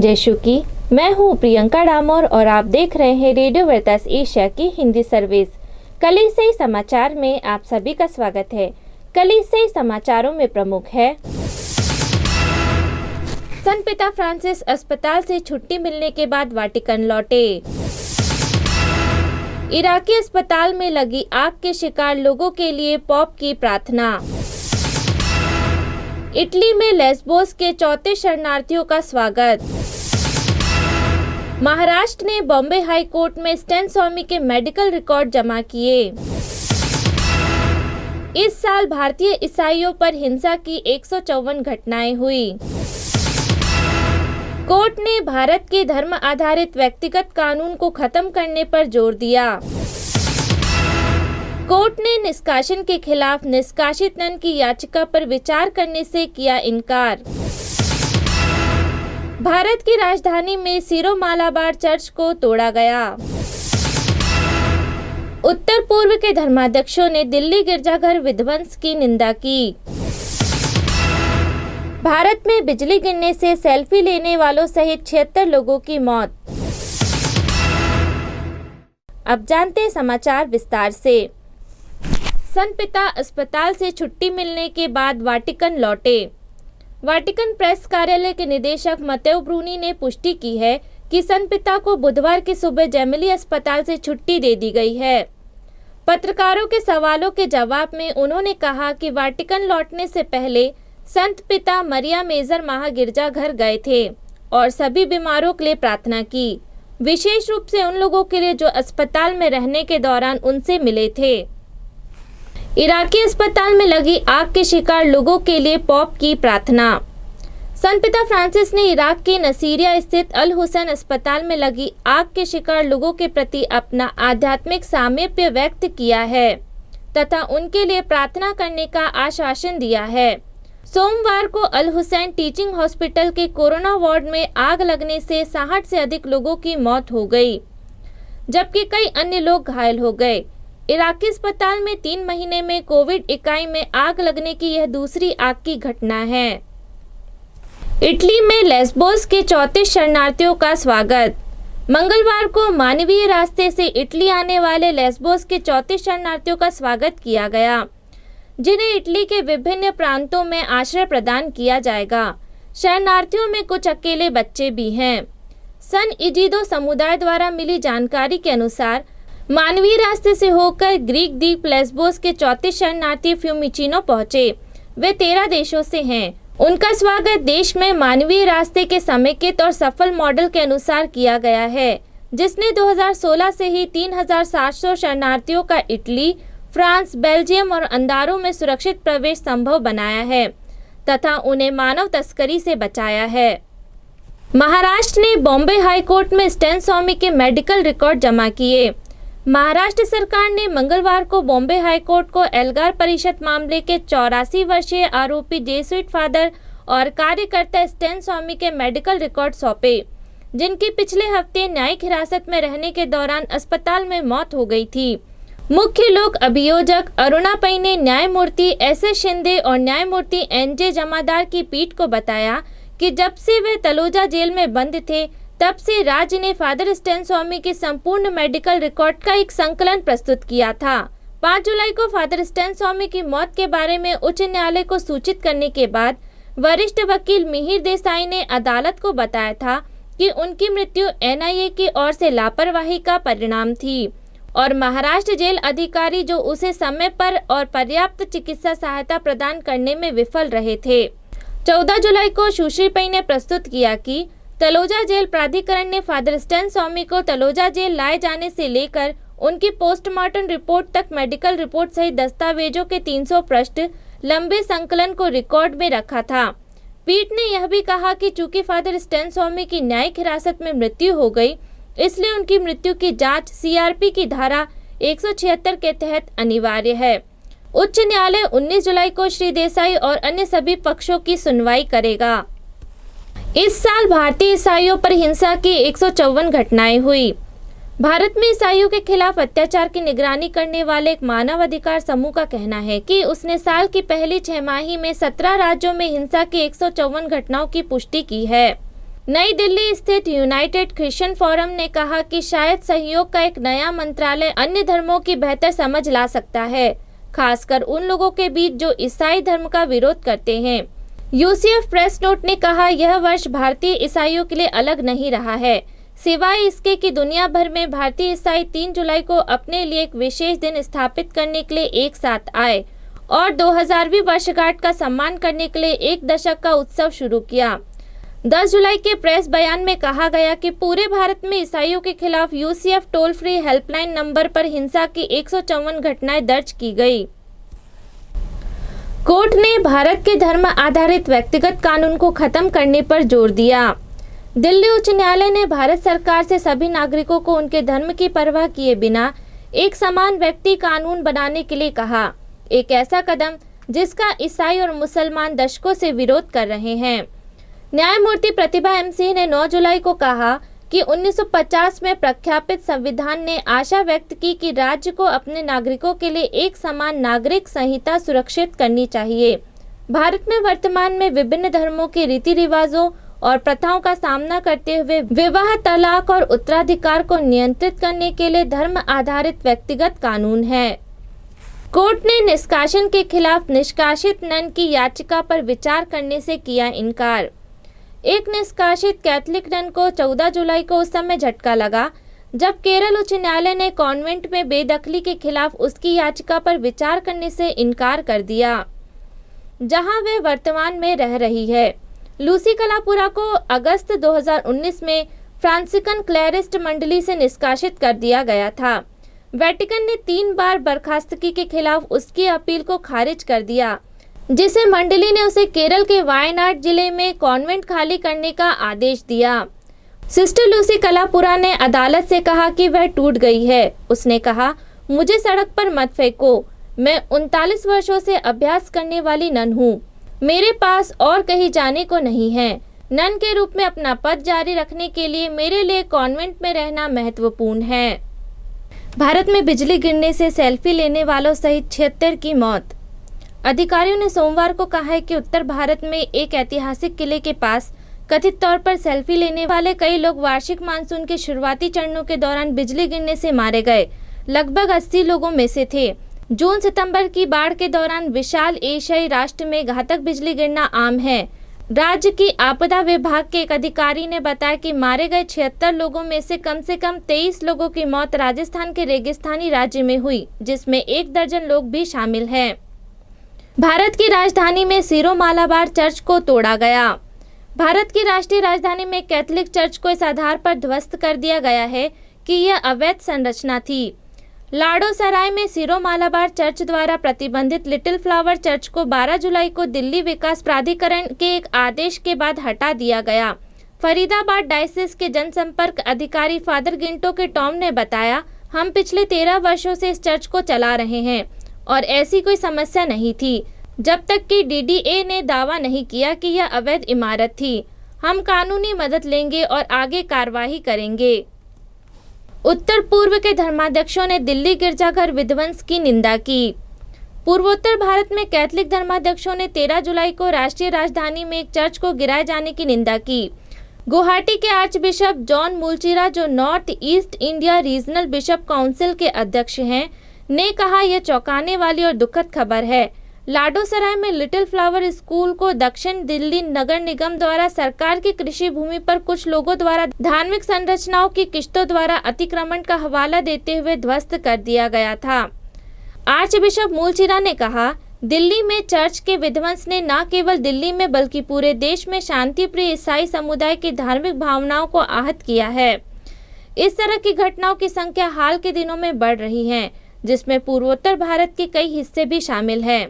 जयशु की। मैं हूँ प्रियंका डामोर और आप देख रहे हैं रेडियो वेरितास एशिया की हिंदी सर्विस। कलीसियाई समाचार में आप सभी का स्वागत है। कलीसियाई समाचारों में प्रमुख है, संत पिता फ्रांसिस अस्पताल से छुट्टी मिलने के बाद वाटिकन लौटे। इराकी अस्पताल में लगी आग के शिकार लोगों के लिए पोप की प्रार्थना। इटली में लेस्बोस के 34 शरणार्थियों का स्वागत। महाराष्ट्र ने बॉम्बे हाई कोर्ट में स्टैन स्वामी के मेडिकल रिकॉर्ड जमा किए। इस साल भारतीय ईसाइयों पर हिंसा की 154 घटनाएं हुई। कोर्ट ने भारत के धर्म आधारित व्यक्तिगत कानून को खत्म करने पर जोर दिया। कोर्ट ने निष्कासन के खिलाफ निष्कासित नन की याचिका पर विचार करने से किया इनकार। भारत की राजधानी में सीरो मालाबार चर्च को तोड़ा गया। उत्तर पूर्व के धर्माध्यक्षों ने दिल्ली गिरजाघर विध्वंस की निंदा की। भारत में बिजली गिरने से सेल्फी लेने वालों सहित 76 लोगों की मौत। अब जानते हैं समाचार विस्तार से। संत पिता अस्पताल से छुट्टी मिलने के बाद वाटिकन लौटे। वाटिकन प्रेस कार्यालय के निदेशक मतेओ ब्रूनी ने पुष्टि की है कि संत पिता को बुधवार की सुबह जेमिली अस्पताल से छुट्टी दे दी गई है। पत्रकारों के सवालों के जवाब में उन्होंने कहा कि वाटिकन लौटने से पहले संत पिता मरिया मेजर महागिरजाघर गए थे और सभी बीमारों के लिए प्रार्थना की, विशेष रूप से उन लोगों के लिए जो अस्पताल में रहने के दौरान उनसे मिले थे। इराकी अस्पताल में लगी आग के शिकार लोगों के लिए पोप की प्रार्थना। संत पिता फ्रांसिस ने इराक के नसीरिया स्थित अल हुसैन अस्पताल में लगी आग के शिकार लोगों के प्रति अपना आध्यात्मिक सामीप्य व्यक्त किया है तथा उनके लिए प्रार्थना करने का आश्वासन दिया है। सोमवार को अल हुसैन टीचिंग हॉस्पिटल के कोरोना वार्ड में आग लगने से 60 से अधिक लोगों की मौत हो गई, जबकि कई अन्य लोग घायल हो गए। इराकी अस्पताल में 3 महीने में कोविड इकाई में आग लगने की यह दूसरी आग की घटना है। इटली में लेस्बोस के 34 शरणार्थियों का स्वागत। मंगलवार को मानवीय रास्ते से इटली आने वाले लेस्बोस के 34 शरणार्थियों का स्वागत किया गया, जिन्हें इटली के विभिन्न प्रांतों में आश्रय प्रदान किया जाएगा। शरणार्थियों में कुछ अकेले बच्चे भी हैं। सन इजिदो समुदाय द्वारा मिली जानकारी के अनुसार मानवीय रास्ते से होकर ग्रीक द्वीप लेस्बोस के 34 शरणार्थी फ्यूमिचिनो पहुंचे। वे 13 देशों से हैं। उनका स्वागत देश में मानवीय रास्ते के समेकित और सफल मॉडल के अनुसार किया गया है, जिसने 2016 से ही 3700 शरणार्थियों का इटली, फ्रांस, बेल्जियम और अंदारों में सुरक्षित प्रवेश संभव बनाया है तथा उन्हें मानव तस्करी से बचाया है। महाराष्ट्र ने बॉम्बे हाई कोर्ट में स्टैन स्वामी के मेडिकल रिकॉर्ड जमा किए। महाराष्ट्र सरकार ने मंगलवार को बॉम्बे हाई कोर्ट को एल्गार परिषद मामले के 84 वर्षीय आरोपी जेसुइट फादर और कार्यकर्ता स्टैन स्वामी के मेडिकल रिकॉर्ड सौंपे, जिनकी पिछले हफ्ते न्यायिक हिरासत में रहने के दौरान अस्पताल में मौत हो गई थी। मुख्य लोक अभियोजक अरुणा पै ने न्यायमूर्ति एस.एस. शिंदे और न्यायमूर्ति एन.जे. जमादार की पीठ को बताया कि जब से वे तलोजा जेल में बंद थे, तब से राज्य ने फादर स्टैन स्वामी के संपूर्ण मेडिकल रिकॉर्ड का एक संकलन प्रस्तुत किया था। 5 जुलाई को फादर स्टैन स्वामी की मौत के बारे में उच्च न्यायालय को सूचित करने के बाद वरिष्ठ वकील मिहिर देसाई ने अदालत को बताया था कि उनकी मृत्यु एनआईए की ओर से लापरवाही का परिणाम थी और महाराष्ट्र जेल अधिकारी जो उसे समय पर और पर्याप्त चिकित्सा सहायता प्रदान करने में विफल रहे थे। 14 जुलाई को सुश्री पै ने प्रस्तुत किया कि तलोजा जेल प्राधिकरण ने फादर स्टैन स्वामी को तलोजा जेल लाए जाने से लेकर उनकी पोस्टमार्टम रिपोर्ट तक मेडिकल रिपोर्ट सहित दस्तावेजों के 300 पृष्ठ लंबे संकलन को रिकॉर्ड में रखा था। पीठ ने यह भी कहा कि चूंकि फादर स्टैन स्वामी की न्यायिक हिरासत में मृत्यु हो गई, इसलिए उनकी मृत्यु की जांच सीआरपी की धारा 176 के तहत अनिवार्य है। उच्च न्यायालय 19 जुलाई को श्री देसाई और अन्य सभी पक्षों की सुनवाई करेगा। इस साल भारतीय ईसाइयों पर हिंसा की 154 घटनाएं हुई। भारत में ईसाइयों के खिलाफ अत्याचार की निगरानी करने वाले एक मानव अधिकार समूह का कहना है कि उसने साल की पहली 6 माही में 17 राज्यों में हिंसा की 154 घटनाओं की पुष्टि की है। नई दिल्ली स्थित यूनाइटेड क्रिश्चियन फोरम ने कहा कि शायद सहयोग का एक नया मंत्रालय अन्य धर्मों की बेहतर समझ ला सकता है, खासकर उन लोगों के बीच जो ईसाई धर्म का विरोध करते हैं। यूसीएफ प्रेस नोट ने कहा, यह वर्ष भारतीय ईसाइयों के लिए अलग नहीं रहा है, सिवाय इसके कि दुनिया भर में भारतीय ईसाई 3 जुलाई को अपने लिए एक विशेष दिन स्थापित करने के लिए एक साथ आए और 2000वीं वर्षगांठ का सम्मान करने के लिए एक दशक का उत्सव शुरू किया। 10 जुलाई के प्रेस बयान में कहा गया कि पूरे भारत में ईसाइयों के खिलाफ UCF toll free helpline number पर हिंसा की 154 घटनाएं दर्ज की गई। कोर्ट ने भारत के धर्म आधारित व्यक्तिगत कानून को खत्म करने पर जोर दिया। दिल्ली उच्च न्यायालय ने भारत सरकार से सभी नागरिकों को उनके धर्म की परवाह किए बिना एक समान व्यक्ति कानून बनाने के लिए कहा, एक ऐसा कदम जिसका ईसाई और मुसलमान दशकों से विरोध कर रहे हैं। न्यायमूर्ति प्रतिभा एम सिंह ने 9 जुलाई को कहा कि 1950 में प्रख्यापित संविधान ने आशा व्यक्त की कि राज्य को अपने नागरिकों के लिए एक समान नागरिक संहिता सुरक्षित करनी चाहिए। भारत में वर्तमान में विभिन्न धर्मों के रीति रिवाजों और प्रथाओं का सामना करते हुए विवाह, तलाक और उत्तराधिकार को नियंत्रित करने के लिए धर्म आधारित व्यक्तिगत कानून है। कोर्ट ने निष्कासन के खिलाफ निष्कासित नन की याचिका पर विचार करने से किया इनकार। एक निष्कासित कैथोलिक नन को 14 जुलाई को उस समय झटका लगा जब केरल उच्च न्यायालय ने कॉन्वेंट में बेदखली के खिलाफ उसकी याचिका पर विचार करने से इनकार कर दिया, जहां वे वर्तमान में रह रही है। लूसी कलापुरा को अगस्त 2019 में फ्रांसिकन क्लैरिस्ट मंडली से निष्कासित कर दिया गया था। वेटिकन ने 3 बार बर्खास्तगी के खिलाफ उसकी अपील को खारिज कर दिया, जिसे मंडली ने उसे केरल के वायनाड जिले में कॉन्वेंट खाली करने का आदेश दिया। सिस्टर लूसी कलापुरा ने अदालत से कहा कि वह टूट गई है। उसने कहा, मुझे सड़क पर मत फेंको, मैं 39 वर्षों से अभ्यास करने वाली नन हूँ, मेरे पास और कहीं जाने को नहीं है। नन के रूप में अपना पद जारी रखने के लिए मेरे लिए कॉन्वेंट में रहना महत्वपूर्ण है। भारत में बिजली गिरने से सेल्फी लेने वालों सहित 76 की मौत। अधिकारियों ने सोमवार को कहा है कि उत्तर भारत में एक ऐतिहासिक किले के पास कथित तौर पर सेल्फी लेने वाले कई लोग वार्षिक मानसून के शुरुआती चरणों के दौरान बिजली गिरने से मारे गए। लगभग 80 लोगों में से थे। जून सितंबर की बाढ़ के दौरान विशाल एशियाई राष्ट्र में घातक बिजली गिरना आम है। राज्य की आपदा विभाग के एक अधिकारी ने बताया कि मारे गए 76 लोगों में से कम 23 लोगों की मौत राजस्थान के रेगिस्तानी राज्य में हुई, जिसमें 1 दर्जन लोग भी शामिल हैं। भारत की राजधानी में सीरो मालाबार चर्च को तोड़ा गया। भारत की राष्ट्रीय राजधानी में कैथोलिक चर्च को इस आधार पर ध्वस्त कर दिया गया है कि यह अवैध संरचना थी। लाडोसराय में सीरो मालाबार चर्च द्वारा प्रतिबंधित लिटिल फ्लावर चर्च को 12 जुलाई को दिल्ली विकास प्राधिकरण के एक आदेश के बाद हटा दिया गया। फरीदाबाद डायसिस के जनसंपर्क अधिकारी फादर गिंटो के टॉम ने बताया, हम पिछले 13 वर्षों से इस चर्च को चला रहे हैं और ऐसी कोई समस्या नहीं थी, जब तक कि डीडीए ने दावा नहीं किया कि यह अवैध इमारत थी। हम कानूनी मदद लेंगे और आगे कार्रवाई करेंगे। उत्तर पूर्व के धर्माध्यक्षों ने दिल्ली गिरजाघर विध्वंस की निंदा की। पूर्वोत्तर भारत में कैथोलिक धर्माध्यक्षों ने 13 जुलाई को राष्ट्रीय राजधानी में एक चर्च को गिराए जाने की निंदा की। गुवाहाटी के आर्च बिशप जॉन मुलचिरा, जो north east India regional bishop council के अध्यक्ष हैं, ने कहा, यह चौंकाने वाली और दुखद खबर है। लाडोसराय में लिटिल फ्लावर स्कूल को दक्षिण दिल्ली नगर निगम द्वारा सरकार की कृषि भूमि पर कुछ लोगों द्वारा धार्मिक संरचनाओं की किश्तों द्वारा अतिक्रमण का हवाला देते हुए ध्वस्त कर दिया गया था। आर्च बिशप मुलचिरा ने कहा, दिल्ली में चर्च के विध्वंस ने न केवल दिल्ली में बल्कि पूरे देश में शांतिप्रिय ईसाई समुदाय की धार्मिक भावनाओं को आहत किया है। इस तरह की घटनाओं की संख्या हाल के दिनों में बढ़ रही है, जिसमें पूर्वोत्तर भारत के कई हिस्से भी शामिल हैं।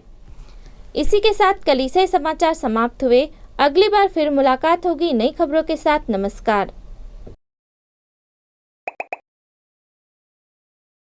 इसी के साथ कलीसियाई समाचार समाप्त हुए। अगली बार फिर मुलाकात होगी नई खबरों के साथ। नमस्कार।